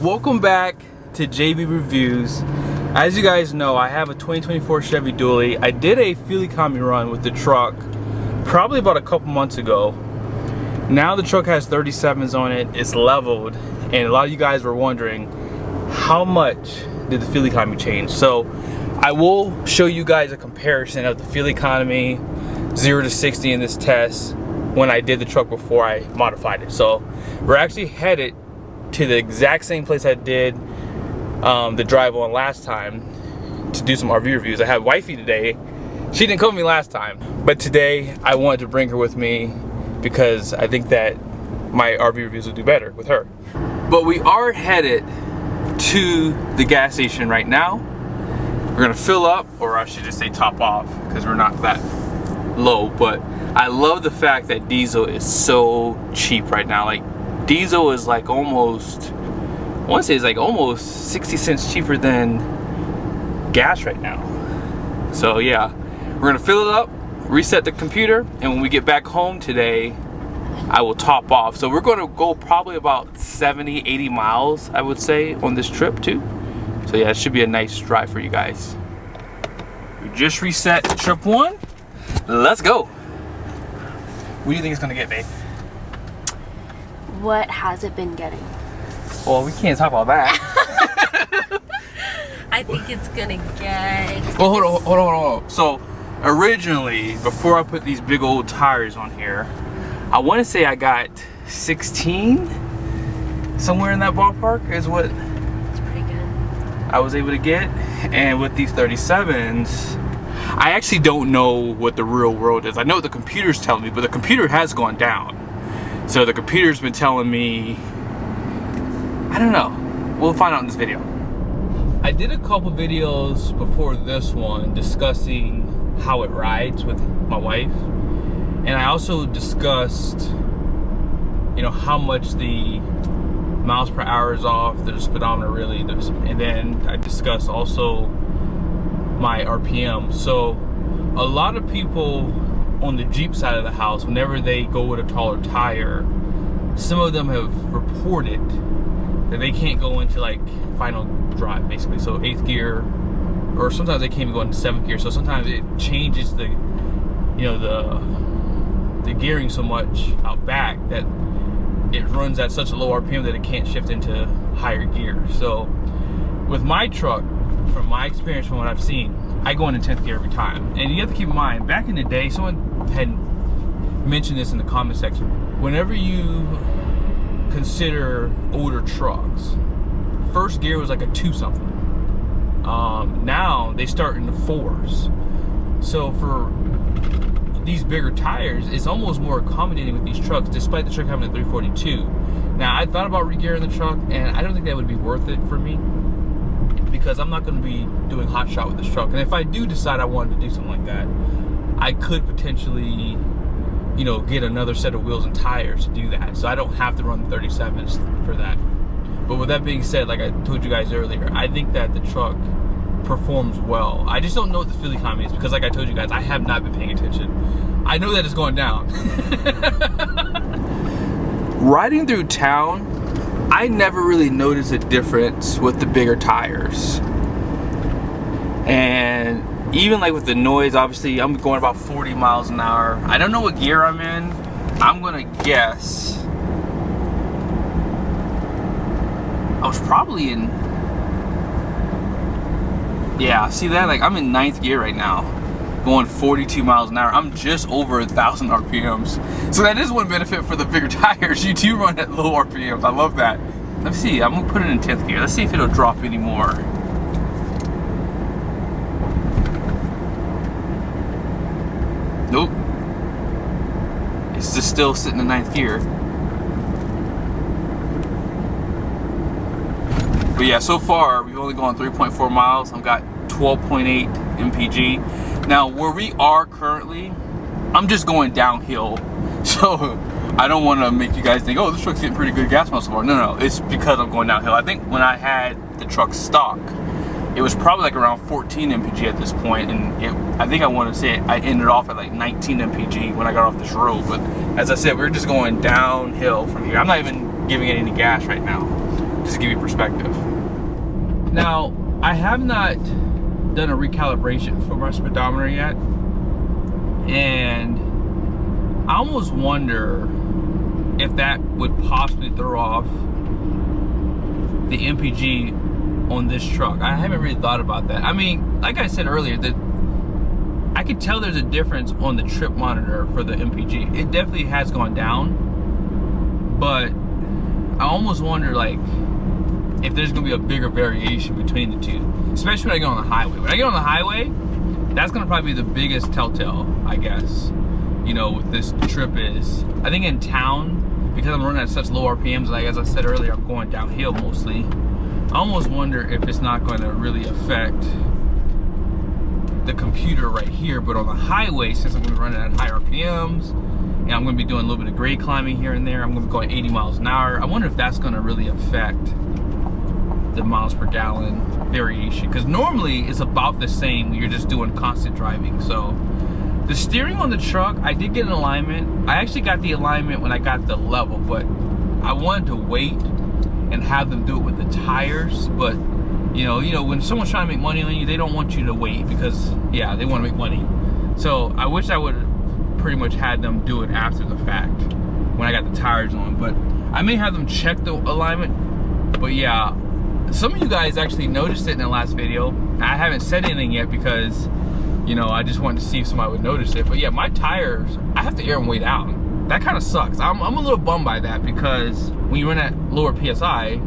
Welcome back to JB Reviews. As you guys know, I have a 2024 Chevy Dually. I did a fuel economy run with the truck probably about a couple months ago. Now the truck has 37s on it, it's leveled, and a lot of you guys were wondering how much did the fuel economy change. So I will show you guys a comparison of the fuel economy 0 to 60 in this test when I did the truck before I modified it. So we're actually headed to the exact same place I did the drive on last time to do some RV reviews. I had wifey today. She didn't come with me last time, but today I wanted to bring her with me because I think that my RV reviews will do better with her. But we are headed to the gas station right now. We're gonna fill up, or I should just say top off, because we're not that low. But I love the fact that diesel is so cheap right now. Like, diesel is like almost, I want to say it's like almost 60 cents cheaper than gas right now. So yeah, we're gonna fill it up, reset the computer, and when we get back home today, I will top off. So we're gonna go probably about 70, 80 miles, I would say, on this trip too. So yeah, it should be a nice drive for you guys. We just reset trip 1. Let's go. What do you think it's gonna get, babe? What has it been getting? Well, we can't talk about that. I think it's gonna get... Well, hold on. So, originally, before I put these big old tires on here, I want to say I got 16, somewhere in that ballpark is what It's pretty good. I was able to get. And with these 37s, I actually don't know what the real world is. I know what the computer's telling me, but the computer has gone down. So the computer's been telling me, I don't know. We'll find out in this video. I did a couple videos before this one discussing how it rides with my wife. And I also discussed, you know, how much the miles per hour is off, the speedometer really. And then I discussed also my RPM. So a lot of people on the Jeep side of the house, whenever they go with a taller tire, some of them have reported that they can't go into like final drive, basically. So 8th gear, or sometimes they can't even go into 7th gear. So sometimes it changes the, you know, the gearing so much out back that it runs at such a low RPM that it can't shift into higher gear. So with my truck, from my experience, from what I've seen, I go into 10th gear every time. And you have to keep in mind, back in the day, someone had mentioned this in the comment section. Whenever you consider older trucks, first gear was like a 2-something. Now they start in the 4s. So for these bigger tires, it's almost more accommodating with these trucks, despite the truck having a 342. Now I thought about re-gearing the truck, and I don't think that would be worth it for me, because I'm not going to be doing hot shot with this truck. And if I do decide I wanted to do something like that, I could potentially, you know, get another set of wheels and tires to do that. So I don't have to run the 37s for that. But with that being said, like I told you guys earlier, I think that the truck performs well. I just don't know what the fuel economy is, because like I told you guys, I have not been paying attention. I know that it's going down. Riding through town, I never really noticed a difference with the bigger tires. And even like with the noise, obviously I'm going about 40 miles an hour. I don't know what gear I'm in. I'm gonna guess I was probably in, yeah, see that? Like I'm in 9th gear right now, going 42 miles an hour. I'm just over 1,000 RPMs. So that is one benefit for the bigger tires. You do run at low RPMs. I love that. Let's see, I'm gonna put it in 10th gear. Let's see if it'll drop any more. Nope. It's just still sitting in 9th gear. But yeah, so far we've only gone 3.4 miles. I've got 12.8 MPG. Now where we are currently, I'm just going downhill. So I don't want to make you guys think, oh, this truck's getting pretty good gas miles so far. No, it's because I'm going downhill. I think when I had the truck stock, it was probably like around 14 MPG at this point, and I think I want to say I ended off at like 19 MPG when I got off this road. But as I said, we're just going downhill from here. I'm not even giving it any gas right now. just to give you perspective. Now, I have not done a recalibration for my speedometer yet, and I almost wonder if that would possibly throw off the MPG on this truck. I haven't really thought about that. I mean, like I said earlier, that I could tell there's a difference on the trip monitor for the MPG. It definitely has gone down, but I almost wonder like if there's gonna be a bigger variation between the two, especially when I get on the highway. When I get on the highway, that's gonna probably be the biggest telltale, I guess, you know, with this trip is. I think in town, because I'm running at such low RPMs, like as I said earlier, I'm going downhill mostly. I almost wonder if it's not gonna really affect the computer right here, but on the highway, since I'm gonna be running at high RPMs, and I'm gonna be doing a little bit of grade climbing here and there, I'm gonna be going 80 miles an hour. I wonder if that's gonna really affect the miles per gallon variation, because normally it's about the same when you're just doing constant driving. So the steering on the truck, I did get an alignment. I actually got the alignment when I got the level, but I wanted to wait and have them do it with the tires. But you know, when someone's trying to make money on you, they don't want you to wait because, yeah, they want to make money. So I wish I would have pretty much had them do it after the fact when I got the tires on. But I may have them check the alignment. But yeah, some of you guys actually noticed it in the last video. I haven't said anything yet because, you know, I just wanted to see if somebody would notice it. But yeah, my tires, I have to air them way down. That kind of sucks. I'm a little bummed by that, because when you run at lower PSI,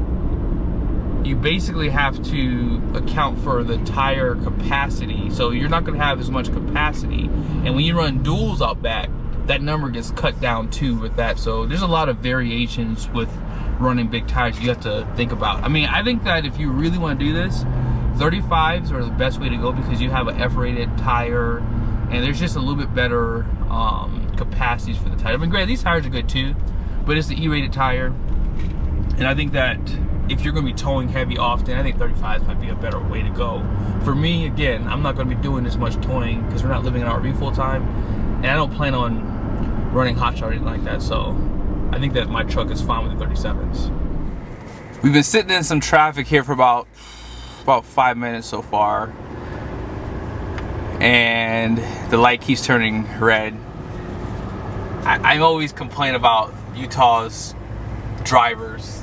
you basically have to account for the tire capacity. So you're not gonna have as much capacity. And when you run duals out back, that number gets cut down too with that. So there's a lot of variations with running big tires you have to think about. I mean, I think that if you really wanna do this, 35s are the best way to go, because you have an F-rated tire and there's just a little bit better capacities for the tire. I mean, great, these tires are good too, but it's the E-rated tire. And I think that if you're gonna be towing heavy often, I think 35s might be a better way to go. For me, again, I'm not gonna be doing as much towing because we're not living in an RV full time, and I don't plan on running hot shot or anything like that. So I think that my truck is fine with the 37s. We've been sitting in some traffic here for about 5 minutes so far, and the light keeps turning red. I always complain about Utah's drivers.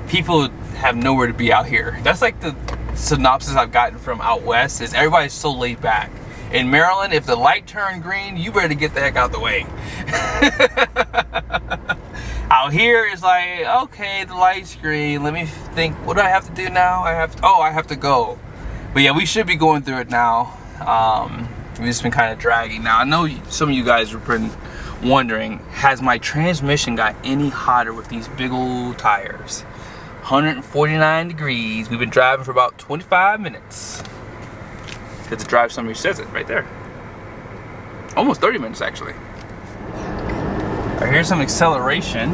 People have nowhere to be out here. That's like the synopsis I've gotten from out west, is everybody's so laid back. In Maryland, if the light turned green, you better get the heck out the way. Out here is like, okay, the light's green, let me think, what do I have to do now? I have to go. But yeah, we should be going through it now. We've just been kind of dragging. Now I know some of you guys have been wondering, has my transmission got any hotter with these big old tires? 149 degrees. We've been driving for about 25 minutes. Because the drive summary says it right there. Almost 30 minutes actually. All right, here's some acceleration.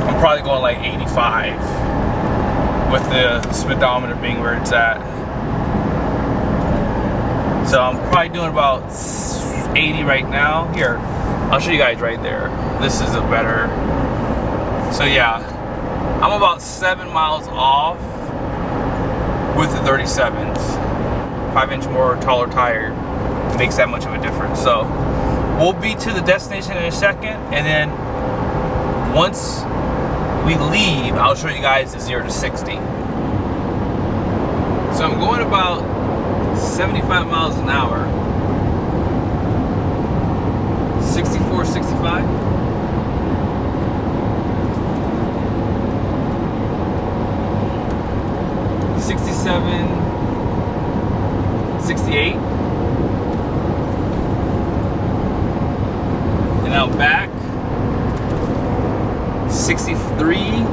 I'm probably going like 85 with the speedometer being where it's at. So I'm probably doing about 80 right now. Here, I'll show you guys right there. This is a better. So yeah, I'm about 7 miles off with the 37s. 5-inch more taller tire makes that much of a difference. So we'll be to the destination in a second, and then once we leave, I'll show you guys the 0 to 60. So I'm going about 75 miles an hour. 64, 65. $67, $68. And now back. $63,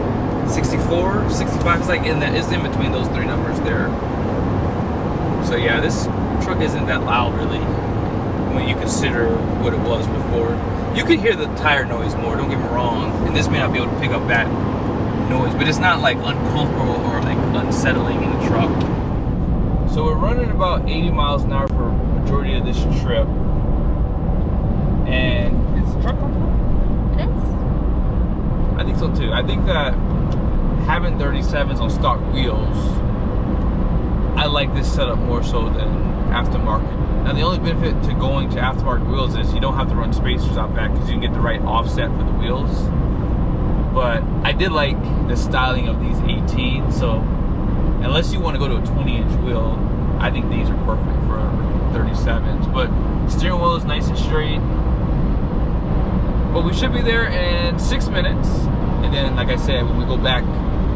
$64, $65. It's like it's in between those three numbers there. So yeah, this truck isn't that loud really when you consider what it was before. You can hear the tire noise more, don't get me wrong, and this may not be able to pick up that noise, but it's not like uncomfortable or like unsettling in the truck. So we're running about 80 miles an hour for a majority of this trip. And is the truck on top? It is. I think so too. I think that having 37s on stock wheels, I like this setup more so than aftermarket. Now the only benefit to going to aftermarket wheels is you don't have to run spacers out back because you can get the right offset for the wheels. But I did like the styling of these 18s, so unless you want to go to a 20-inch wheel, I think these are perfect for 37s. But steering wheel is nice and straight. But we should be there in 6 minutes. And then, like I said, when we go back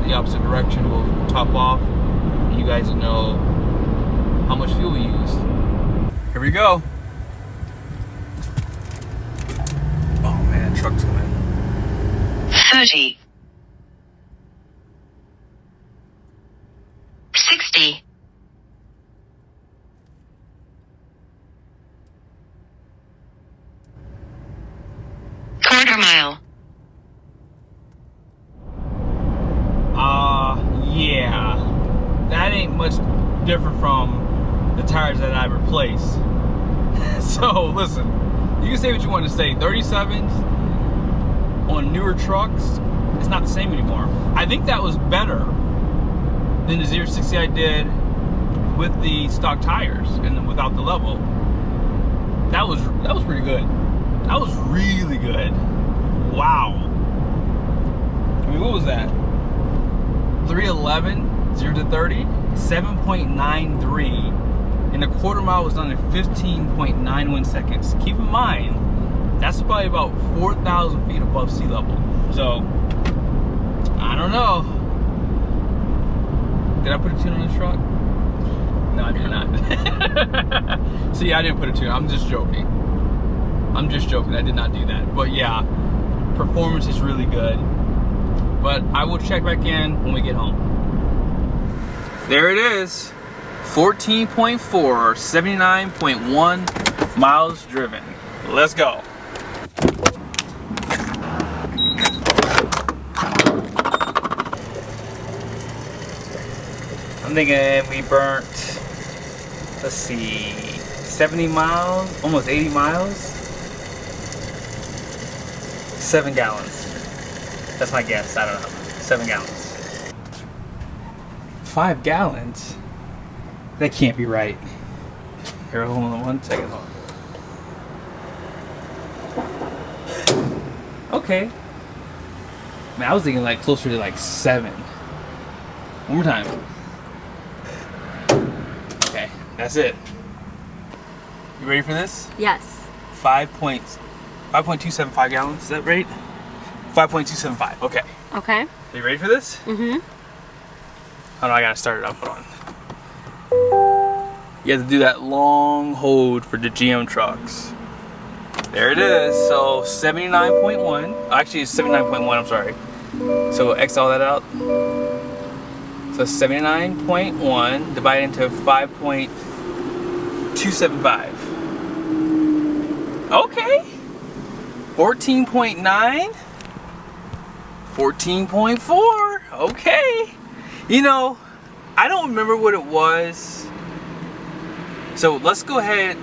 the opposite direction, we'll top off. And you guys will know how much fuel we used. Here we go. Oh man, truck's coming. 30, 60, 1/4 mile, Yeah, that ain't much different from the tires that I replaced. So listen, you can say what you want to say. 37s on newer trucks, it's not the same anymore. I think that was better than the 060 I did with the stock tires and without the level. That was pretty good. That was really good. Wow. I mean, what was that? 311, 0 to 30, 7.93. And a 1/4 mile was done in 15.91 seconds. Keep in mind, that's probably about 4,000 feet above sea level. So, I don't know. Did I put a tune on this truck? No, I did not. See, I didn't put a tune. I'm just joking. I'm just joking. I did not do that. But yeah, performance is really good. But I will check back in when we get home. There it is. 14.4, 79.1 miles driven. Let's go. I'm thinking we burnt, let's see, 70 miles, almost 80 miles. 7 gallons. That's my guess, I don't know. 7 gallons. 5 gallons? That can't be right. Here, hold on 1 second. Hold on. Okay. Man, I was thinking like closer to like 7. One more time. Okay, that's it. You ready for this? Yes. 5.275 gallons, is that right? 5.275, okay. Okay. Are you ready for this? Mm-hmm. Oh no, I gotta start it up, hold on. You have to do that long hold for the GM trucks. There it is, so 79.1. Actually, it's 79.1, I'm sorry. So X all that out. So 79.1 divided into 5.275. Okay. 14.9. 14.4. Okay. You know, I don't remember what it was. So let's go ahead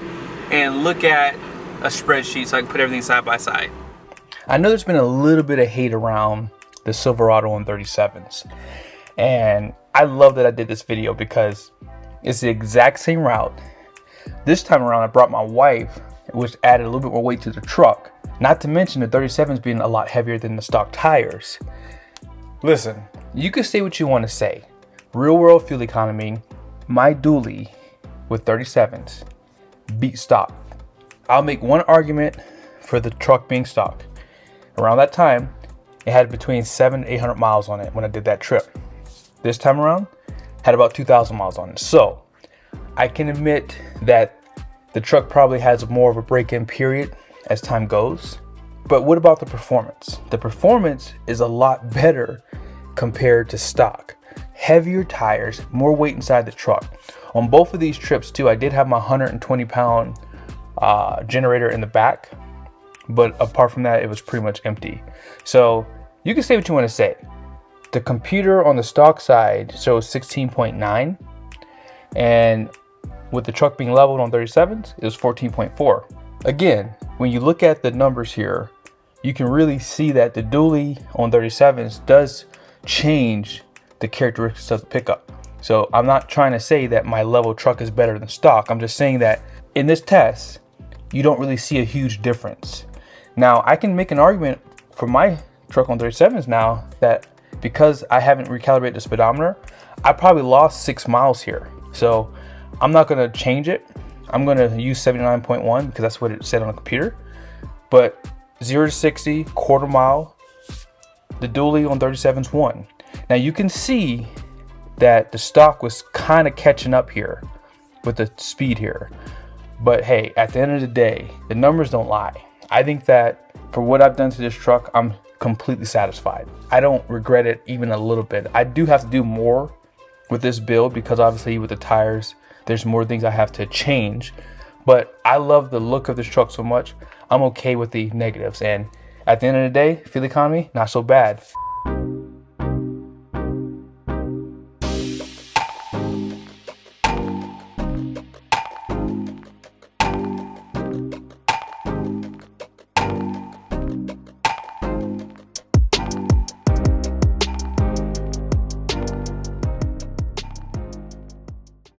and look at a spreadsheet so I can put everything side by side. I know there's been a little bit of hate around the Silverado and 37s. And I love that I did this video because it's the exact same route. This time around I brought my wife, which added a little bit more weight to the truck. Not to mention the 37s being a lot heavier than the stock tires. Listen, you can say what you want to say. Real world fuel economy, my dually with 37s beat stock. I'll make one argument for the truck being stock. Around that time, it had between 700 and 800 miles on it when I did that trip. This time around, had about 2,000 miles on it. So I can admit that the truck probably has more of a break-in period as time goes. But what about the performance? The performance is a lot better compared to stock. Heavier tires, more weight inside the truck. On both of these trips too, I did have my 120-pound generator in the back, but apart from that, it was pretty much empty. So you can say what you want to say. The computer on the stock side shows 16.9. And with the truck being leveled on 37s, it was 14.4. Again, when you look at the numbers here, you can really see that the dually on 37s does change the characteristics of the pickup. So I'm not trying to say that my level truck is better than stock. I'm just saying that in this test, you don't really see a huge difference. Now, I can make an argument for my truck on 37s now that because I haven't recalibrated the speedometer, I probably lost 6 miles here. So I'm not gonna change it. I'm gonna use 79.1 because that's what it said on the computer. But 0 to 60, quarter mile, the dually on 37s won. Now you can see that the stock was kind of catching up here with the speed here. But hey, at the end of the day, the numbers don't lie. I think that for what I've done to this truck, I'm completely satisfied. I don't regret it even a little bit. I do have to do more with this build because obviously with the tires, there's more things I have to change. But I love the look of this truck so much, I'm okay with the negatives. And at the end of the day, fuel economy, not so bad.